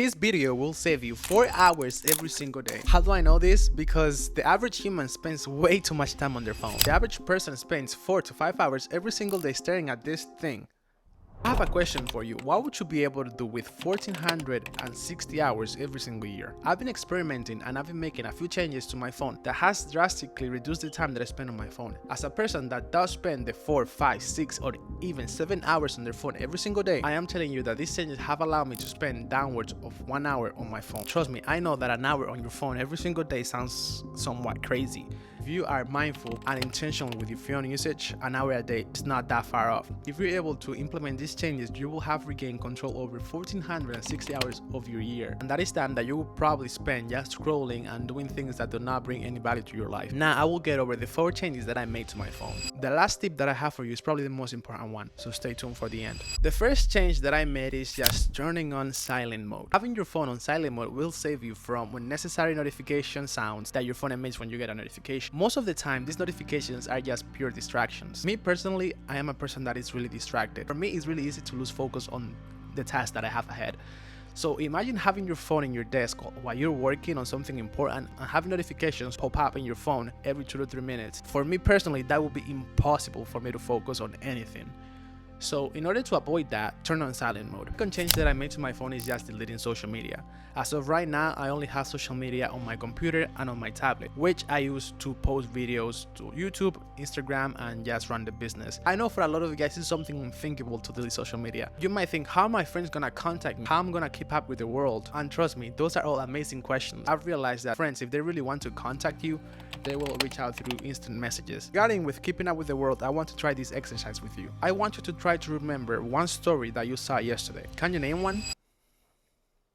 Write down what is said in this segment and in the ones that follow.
This video will save you 4 hours every single day. How do I know this? Because the average human spends way too much time on their phone. The average person spends 4 to 5 hours every single day staring at this thing. I have a question for you. What would you be able to do with 1460 hours every single year? I've been experimenting and I've been making a few changes to my phone that has drastically reduced the time that I spend on my phone. As a person that does spend the 4, 5, 6 or even 7 hours on their phone every single day, I am telling you that these changes have allowed me to spend downwards of 1 hour on my phone. Trust me, I know that an hour on your phone every single day sounds somewhat crazy. If you are mindful and intentional with your phone usage, an hour a day is not that far off. If you're able to implement these changes, you will have regained control over 1460 hours of your year. And that is time that you will probably spend just scrolling and doing things that do not bring any value to your life. Now, I will get over the 4 changes that I made to my phone. The last tip that I have for you is probably the most important one, so stay tuned for the end. The first change that I made is just turning on silent mode. Having your phone on silent mode will save you from unnecessary notification sounds that your phone emits when you get a notification. Most of the time, these notifications are just pure distractions. Me personally, I am a person that is really distracted. For me, it's really easy to lose focus on the task that I have ahead. So imagine having your phone in your desk while you're working on something important and having notifications pop up in your phone every 2 to 3 minutes. For me personally, that would be impossible for me to focus on anything. So in order to avoid that, turn on silent mode. The second change that I made to my phone is just deleting social media. As of right now, I only have social media on my computer and on my tablet, which I use to post videos to YouTube, Instagram, and just run the business. I know for a lot of you guys, it's something unthinkable to delete social media. You might think, how are my friends gonna contact me? How am I gonna keep up with the world? And trust me, those are all amazing questions. I've realized that friends, if they really want to contact you, they will reach out through instant messages. Regarding with keeping up with the world, I want to try this exercise with you. I want you to try to remember one story that you saw yesterday. Can you name one?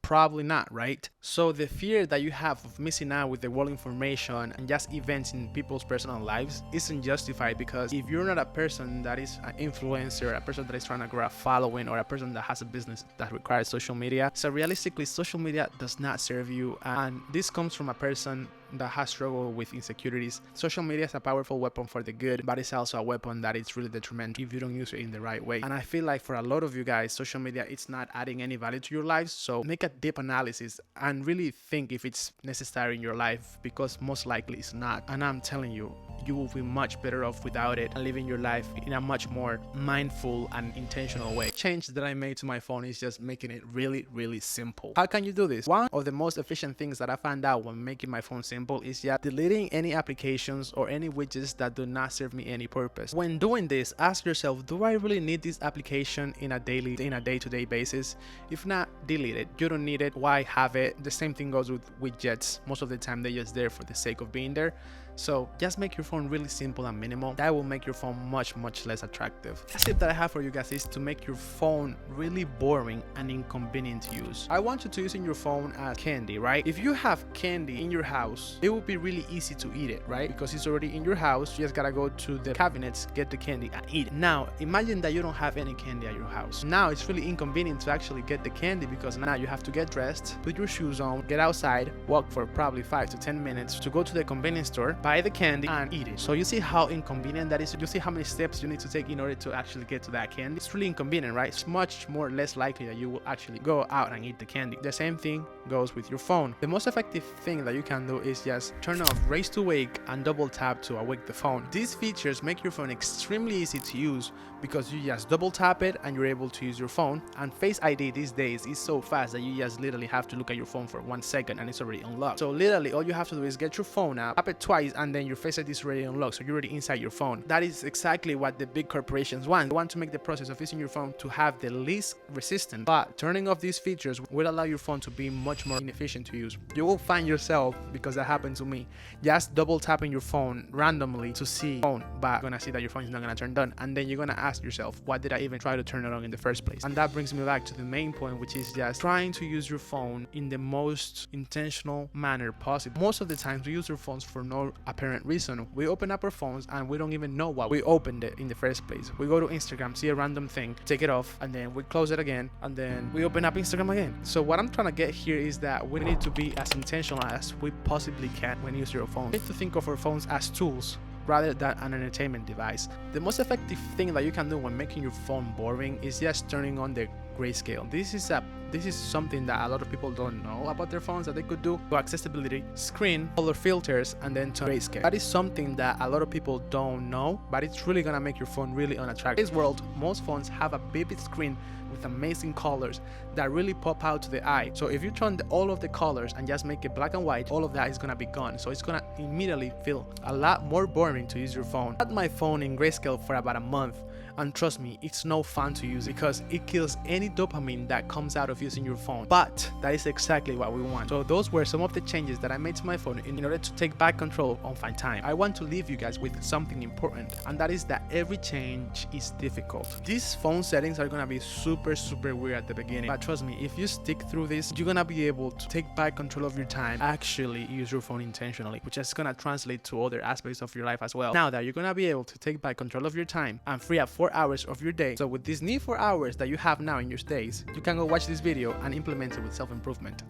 Probably not, right? So the fear that you have of missing out with the world information and just events in people's personal lives isn't justified, because if you're not a person that is an influencer, a person that is trying to grow a following, or a person that has a business that requires social media, so realistically social media does not serve you, and this comes from a person that has struggled with insecurities. Social media is a powerful weapon for the good, but it's also a weapon that is really detrimental if you don't use it in the right way. And I feel like for a lot of you guys, social media, it's not adding any value to your lives. So make a deep analysis and really think if it's necessary in your life, because most likely it's not. And I'm telling you, you will be much better off without it and living your life in a much more mindful and intentional way. Change that I made to my phone is just making it really simple. How can you do this? One of the most efficient things that I found out when making my phone simple is just deleting any applications or any widgets that do not serve me any purpose. When doing this, ask yourself, do I really need this application in a day-to-day basis? If not, delete it. You don't need it. Why have it? The same thing goes with widgets. Most of the time they're just there for the sake of being there. So just make your phone really simple and minimal. That will make your phone much less attractive. The tip that I have for you guys is to make your phone really boring and inconvenient to use. I want you to use your phone as candy, right? If you have candy in your house, it will be really easy to eat it, right? Because it's already in your house. You just gotta go to the cabinets, get the candy and eat it. Now imagine that you don't have any candy at your house. Now it's really inconvenient to actually get the candy, because now you have to get dressed, put your shoes on, get outside, walk for probably 5 to 10 minutes to go to the convenience store, buy the candy and eat it. So you see how inconvenient that is. You see how many steps you need to take in order to actually get to that candy. It's really inconvenient, right? It's much more less likely that you will actually go out and eat the candy. The same thing goes with your phone. The most effective thing that you can do is just turn off raise to wake and double tap to awake the phone. These features make your phone extremely easy to use, because you just double tap it and you're able to use your phone. And Face ID these days is so fast that you just literally have to look at your phone for 1 second and it's already unlocked. So literally all you have to do is get your phone out, tap it twice, and then your Face ID is already unlocked, so you're already inside your phone. That is exactly what the big corporations want. They want to make the process of using your phone to have the least resistance. But turning off these features will allow your phone to be much more inefficient to use. You will find yourself, because that happened to me, just double tapping your phone randomly to see phone, but you're gonna see that your phone is not gonna turn on, and then you're gonna ask yourself, why did I even try to turn it on in the first place? And that brings me back to the main point, which is just trying to use your phone in the most intentional manner possible. Most of the times we use our phones for no apparent reason. We open up our phones and we don't even know why we opened it in the first place. We go to Instagram, see a random thing, take it off, and then we close it again, and then we open up Instagram again. So what I'm trying to get here is that we need to be as intentional as we possibly can when using your phone. We need to think of our phones as tools rather than an entertainment device. The most effective thing that you can do when making your phone boring is just turning on the grayscale. This is a This is something that a lot of people don't know about their phones that they could do. So accessibility, screen, color filters, and then grayscale. That is something that a lot of people don't know, but it's really gonna make your phone really unattractive. In this world, most phones have a vivid screen with amazing colors that really pop out to the eye. So if you turn all of the colors and just make it black and white, all of that is gonna be gone. So it's gonna immediately feel a lot more boring to use your phone. I had my phone in grayscale for about a month, and trust me, it's no fun to use because it kills any dopamine that comes out of using your phone. But that is exactly what we want. So those were some of the changes that I made to my phone in order to take back control of my time. I want to leave you guys with something important, and that is that every change is difficult. These phone settings are gonna be super weird at the beginning, but trust me, if you stick through this, you're gonna be able to take back control of your time, actually use your phone intentionally, which is gonna translate to other aspects of your life as well. Now that you're gonna be able to take back control of your time and free up 4 hours of your day, so with these new 4 hours that you have now in your days, you can go watch this video and implement it with self-improvement.